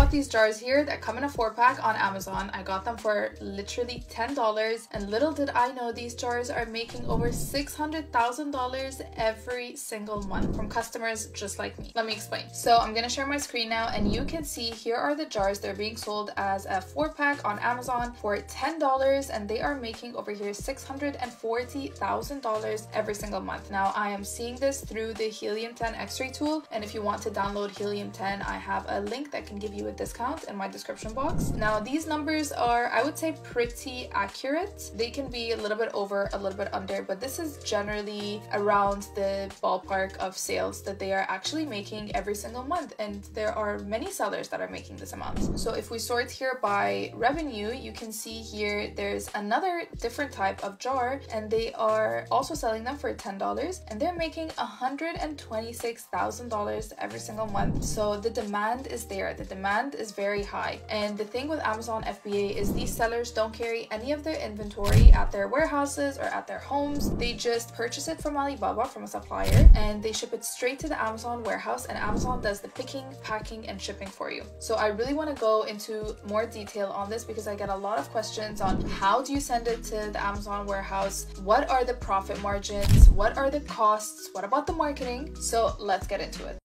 bought these jars here that come in a 4-pack on Amazon. I got them for literally $10, and little did I know these jars are making over $600,000 every single month from customers just like me. Let me explain. So I'm gonna share my screen now, and you can see here are the jars. They're being sold as a 4-pack on Amazon for $10, and they are making over here $640,000 every single month. Now I am seeing this through the Helium 10 X-ray tool, and if you want to download Helium 10, I have a link that can give you a discount in my description box. Now these numbers are, I would say, pretty accurate. They can be a little bit over, a little bit under, but this is generally around the ballpark of sales that they are actually making every single month, and there are many sellers that are making this amount. So if we sort here by revenue, you can see here there's another different type of jar, and they are also selling them for $10, and they're making $126,000 every single month. So the demand is there. The demand is very high. And the thing with Amazon FBA is these sellers don't carry any of their inventory at their warehouses or at their homes. They just purchase it from Alibaba, from a supplier, and they ship it straight to the Amazon warehouse, and Amazon does the picking, packing, and shipping for you. So I really want to go into more detail on this because I get a lot of questions on how do you send it to the Amazon warehouse? What are the profit margins? What are the costs? What about the marketing? So let's get into it.